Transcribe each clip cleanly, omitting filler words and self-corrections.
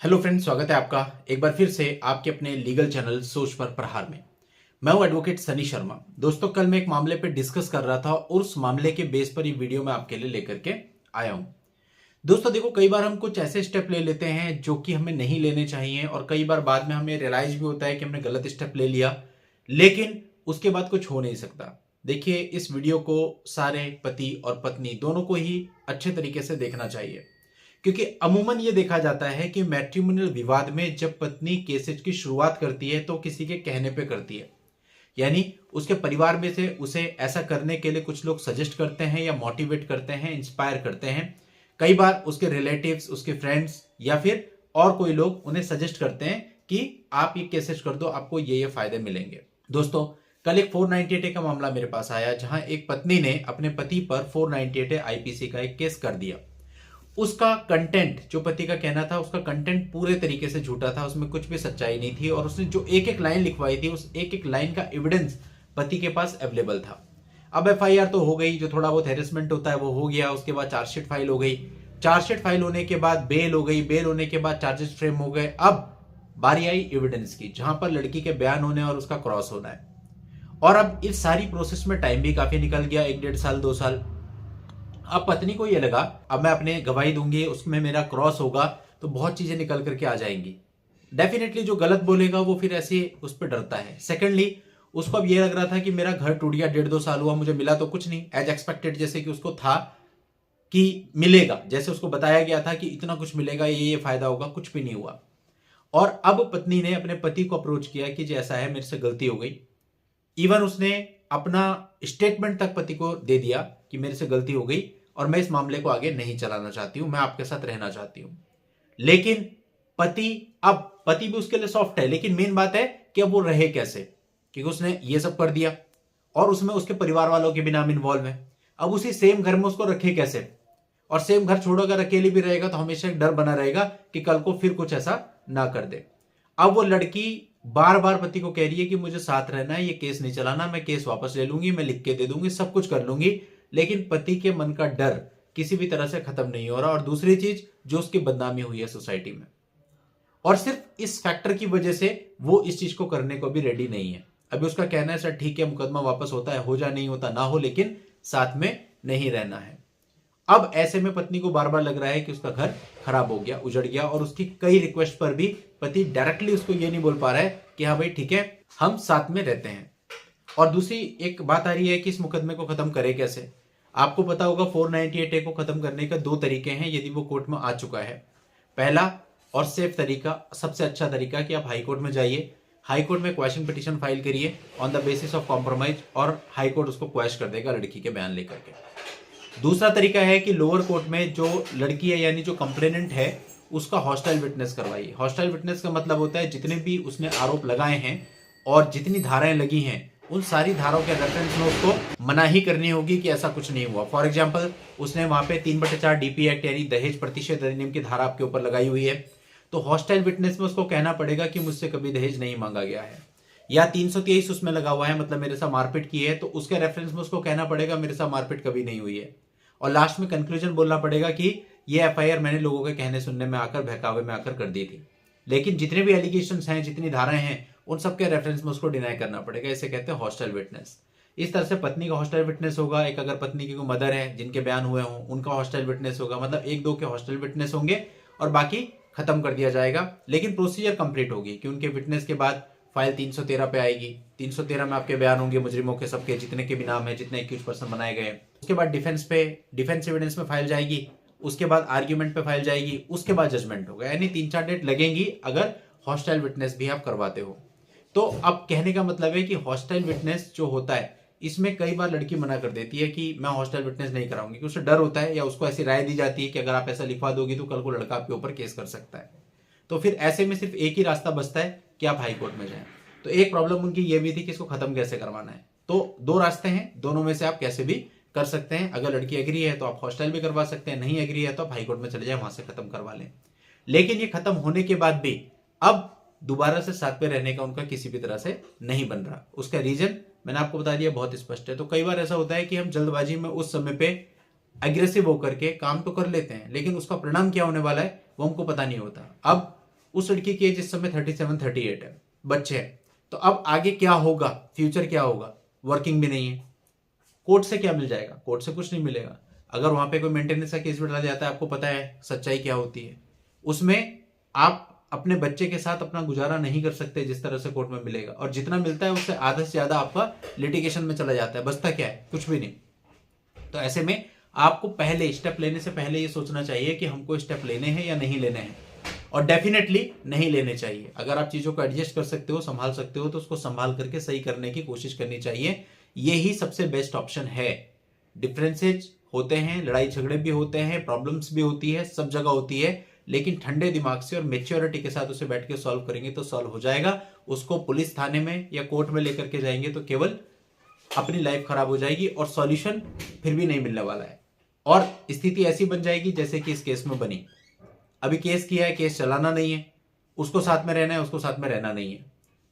Hello friends, स्वागत है आपका एक बार फिर से आपके अपने लीगल चैनल सोच पर प्रहार में। मैं हूं एडवोकेट सनी शर्मा। दोस्तों, कल मैं एक मामले पे डिस्कस कर रहा था और उस मामले के बेस पर ये वीडियो मैं आपके लिए लेकर के आया हूं। दोस्तों देखो, कई बार हम कुछ ऐसे स्टेप ले लेते हैं जो कि हमें नहीं लेने चाहिए और कई बार बाद में हमें रियलाइज भी होता है कि हमने गलत स्टेप ले लिया, लेकिन उसके बाद कुछ हो नहीं सकता। देखिए, इस वीडियो को सारे पति और पत्नी दोनों को ही अच्छे तरीके से देखना चाहिए, क्योंकि अमूमन ये देखा जाता है कि मैट्रिमोनियल विवाद में जब पत्नी केसेज की शुरुआत करती है तो किसी के कहने पे करती है, यानी उसके परिवार में से उसे ऐसा करने के लिए कुछ लोग सजेस्ट करते हैं या मोटिवेट करते हैं, इंस्पायर करते हैं। कई बार उसके रिलेटिव्स, उसके फ्रेंड्स या फिर और कोई लोग उन्हें सजेस्ट करते हैं कि आप ये केसेज कर दो, आपको ये फायदे मिलेंगे। दोस्तों, कल एक 498A का मामला मेरे पास आया, जहां एक पत्नी ने अपने पति पर 498A आईपीसी का एक केस कर दिया। उसका कंटेंट, जो पति का कहना था, उसका कंटेंट पूरे तरीके से झूठा था, उसमें कुछ भी सच्चाई नहीं थी और उसने जो एक एक लाइन लिखवाई थी, उस एक एक लाइन का एविडेंस पति के पास अवेलेबल था। अब एफआईआर तो हो गई, जो थोड़ा बहुत हेरेसमेंट होता है वो हो गया, उसके बाद चार्जशीट फाइल हो गई, चार्जशीट फाइल होने के बाद बेल हो गई, बेल होने के बाद चार्जेस फ्रेम हो गए। अब बारी आई एविडेंस की, जहां पर लड़की के बयान होने और उसका क्रॉस होना है। और अब इस सारी प्रोसेस में टाइम भी काफी निकल गया, 1-1.5 साल 2 साल। अब पत्नी को ये लगा, अब मैं अपने गवाही दूंगी, उसमें मेरा क्रॉस होगा तो बहुत चीजें निकल करके आ जाएंगी। डेफिनेटली जो गलत बोलेगा वो फिर ऐसे उस पर डरता है। सेकेंडली, उसको अब ये लग रहा था कि मेरा घर टूट गया, 1.5-2 साल हुआ, मुझे मिला तो कुछ नहीं एज एक्सपेक्टेड, जैसे कि उसको था कि मिलेगा, जैसे उसको बताया गया था कि इतना कुछ मिलेगा, ये फायदा होगा, कुछ भी नहीं हुआ। और अब पत्नी ने अपने पति को अप्रोच किया कि जी ऐसा है, मेरे से गलती हो गई। इवन उसने अपना स्टेटमेंट तक पति को दे दिया कि मेरे से गलती हो गई और मैं इस मामले को आगे नहीं चलाना चाहती हूं, मैं आपके साथ रहना चाहती हूं। लेकिन पति भी उसके लिए सॉफ्ट है, लेकिन मेन बात है कि अब वो रहे कैसे, क्योंकि उसने ये सब कर दिया और उसमें उसके परिवार वालों के भी नाम इन्वॉल्व है। अब उसी सेम घर में उसको रखे कैसे, और सेम घर छोड़ो, अगर अकेली भी रहेगा तो हमेशा एक डर बना रहेगा कि कल को फिर कुछ ऐसा ना कर दे। अब वो लड़की बार बार पति को कह रही है कि मुझे साथ रहना है, ये केस नहीं चलाना, मैं केस वापस ले लूंगी, मैं लिख के दे दूंगी, सब कुछ कर लूंगी। लेकिन पति के मन का डर किसी भी तरह से खत्म नहीं हो रहा। और दूसरी चीज, जो उसकी बदनामी हुई है सोसाइटी में, और सिर्फ इस फैक्टर की वजह से वो इस चीज को करने को भी रेडी नहीं है। अभी उसका कहना है सर ठीक है, मुकदमा वापस होता है, हो जा, नहीं होता ना हो, लेकिन साथ में नहीं रहना है। अब ऐसे में पत्नी को बार बार लग रहा है कि उसका घर खराब हो गया, उजड़ गया, और उसकी कई रिक्वेस्ट पर भी पति डायरेक्टली उसको ये नहीं बोल पा रहा है कि हाँ भाई ठीक है, हम साथ में रहते हैं। और दूसरी एक बात आ रही है कि इस मुकदमे को खत्म करे कैसे। आपको पता होगा 498A को खत्म करने का 2 तरीके हैं यदि वो कोर्ट में आ चुका है। पहला और सेफ तरीका, सबसे अच्छा तरीका, कि आप हाई कोर्ट में जाइए, हाई कोर्ट में क्वेश्चन पिटीशन फाइल करिए on the basis of compromise, और हाई कोर्ट उसको क्वेश कर देगा लड़की के बयान लेकर के। दूसरा तरीका है कि लोअर कोर्ट में जो लड़की है, यानी जो कंप्लेनेंट है, उसका हॉस्टाइल विटनेस करवाइए। हॉस्टाइल विटनेस का मतलब होता है जितने भी उसने आरोप लगाए हैं और जितनी धाराएं लगी हैं, उन सारी धाराओं के रेफरेंस में उसको मनाही करनी होगी कि ऐसा कुछ नहीं हुआ। फॉर एग्जाम्पल, उसने वहां पे 3/4 डीपी एक्ट यानी दहेज प्रतिषेध अधिनियम की धारा आपके ऊपर लगाई हुई है, तो हॉस्टाइल विटनेस में उसको कहना पड़ेगा कि मुझसे कभी दहेज नहीं मांगा गया है। या 323 उसमें लगा हुआ है, मतलब मेरे साथ मारपीट की है, तो उसके रेफरेंस में उसको कहना पड़ेगा मेरे साथ मारपीट कभी नहीं हुई है। और लास्ट में कंक्लूजन बोलना पड़ेगा कि ये एफआईआर मैंने लोगों के कहने सुनने में आकर, बहकावे में आकर कर दी थी। लेकिन जितने भी एलिगेशंस हैं, जितनी धाराएं हैं, उन सबके रेफरेंस में उसको डिनाई करना पड़ेगा। इसे कहते हैं हॉस्टाइल विटनेस। इस तरह से पत्नी का हॉस्टाइल विटनेस होगा, एक अगर पत्नी की कोई मदर है जिनके बयान हुए हों, उनका हॉस्टाइल विटनेस होगा, मतलब 1-2 के हॉस्टाइल विटनेस होंगे और बाकी खत्म कर दिया जाएगा। लेकिन प्रोसीजर कंप्लीट होगी कि उनके विटनेस के बाद फाइल 313 पे आएगी। 313 में आपके बयान होंगे मुजरिमों के, सबके, जितने के भी नाम है, जितने एक्यूज पर्सन बनाए गए। उसके बाद डिफेंस एविडेंस में फाइल जाएगी, उसके बाद आर्ग्यूमेंट पे फाइल जाएगी, उसके बाद जजमेंट होगा। यानी 3-4 डेट लगेंगी अगर हॉस्टाइल विटनेस भी आप करवाते हो। तो अब कहने का मतलब है कि हॉस्टाइल विटनेस जो होता है, इसमें कई बार लड़की मना कर देती है कि मैं हॉस्टाइल विटनेस नहीं कराऊंगी, क्योंकि उसे डर होता है, या उसको ऐसी राय दी जाती है कि अगर आप ऐसा लिखवा दोगी तो कल को लड़का आपके ऊपर केस कर सकता है। तो फिर ऐसे में सिर्फ एक ही रास्ता बचता है कि आप हाई कोर्ट में जाएं। तो एक प्रॉब्लम उनकी ये भी थी कि इसको खत्म कैसे करवाना है। तो 2 रास्ते हैं, दोनों में से आप कैसे भी कर सकते हैं। अगर लड़की एग्री है तो आप हॉस्टाइल भी करवा सकते हैं, नहीं एग्री है तो आप हाई कोर्ट में चले जाए, वहां से खत्म करवा लें। लेकिन ये खत्म होने के बाद भी अब दोबारा से साथ पे रहने का उनका किसी भी तरह से नहीं बन रहा। उसका रीजन मैंने आपको बता दिया, बहुत स्पष्ट है। तो कई बार ऐसा होता है कि हम जल्दबाजी में उस समय पे एग्रेसिव होकर के काम तो कर लेते हैं, लेकिन उसका परिणाम क्या होने वाला है वो हमको पता नहीं होता। अब उस लड़की की एज इस समय 37-38 है, बच्चे हैं। तो अब आगे क्या होगा, फ्यूचर क्या होगा, वर्किंग भी नहीं है, कोर्ट से क्या मिल जाएगा, कोर्ट से कुछ नहीं मिलेगा। अगर वहां पे कोई मेंटेनेंस का केस भी डाला जाता है, आपको पता है सच्चाई क्या होती है, उसमें आप अपने बच्चे के साथ अपना गुजारा नहीं कर सकते जिस तरह से कोर्ट में मिलेगा, और जितना मिलता है उससे आधा से ज्यादा आपका लिटिगेशन में चला जाता है, बचता क्या है, कुछ भी नहीं। तो ऐसे में आपको पहले स्टेप लेने से पहले ये सोचना चाहिए कि हमको स्टेप लेने हैं या नहीं लेने हैं, और डेफिनेटली नहीं लेने चाहिए। अगर आप चीजों को एडजस्ट कर सकते हो, संभाल सकते हो, तो उसको संभाल करके सही करने की कोशिश करनी चाहिए। यही सबसे बेस्ट ऑप्शन है। डिफरेंसेज होते हैं, लड़ाई झगड़े भी होते हैं, प्रॉब्लम्स भी होती है, सब जगह होती है, लेकिन ठंडे दिमाग से और मेच्योरिटी के साथ उसे बैठ के सॉल्व करेंगे तो सॉल्व हो जाएगा। उसको पुलिस थाने में या कोर्ट में लेकर के जाएंगे तो केवल अपनी लाइफ खराब हो जाएगी और सॉल्यूशन फिर भी नहीं मिलने वाला है, और स्थिति ऐसी बन जाएगी जैसे कि इस केस में बनी। अभी केस किया है, केस चलाना नहीं है, उसको साथ में रहना है, उसको साथ में रहना नहीं है,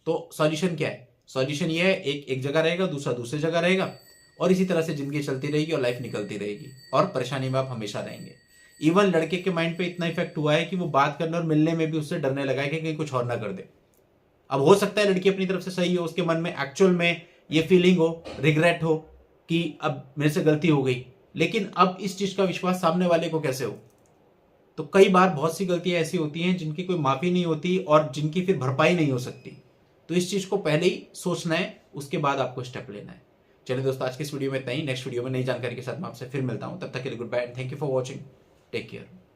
तो सॉल्यूशन क्या है? सॉल्यूशन ये है, एक जगह रहेगा, दूसरा दूसरी जगह रहेगा, और इसी तरह से जिंदगी चलती रहेगी और लाइफ निकलती रहेगी, और परेशानी में आप हमेशा रहेंगे। इवन लड़के के माइंड पे इतना इफेक्ट हुआ है कि वो बात करने और मिलने में भी उससे डरने लगा है कि कहीं कुछ और ना कर दे। अब हो सकता है लड़की अपनी तरफ से सही हो, उसके मन में एक्चुअल में ये फीलिंग हो, रिग्रेट हो कि अब मेरे से गलती हो गई, लेकिन अब इस चीज का विश्वास सामने वाले को कैसे हो? तो कई बार बहुत सी गलतियां ऐसी होती हैं जिनकी कोई माफी नहीं होती और जिनकी फिर भरपाई नहीं हो सकती। तो इस चीज को पहले ही सोचना है, उसके बाद आपको स्टेप लेना है। चलिए दोस्तों, आज की इस वीडियो में इतना ही। नेक्स्ट वीडियो में नई जानकारी के साथ मैं आपसे फिर मिलता हूं। तब तक के लिए good bye and thank you for watching. Take care.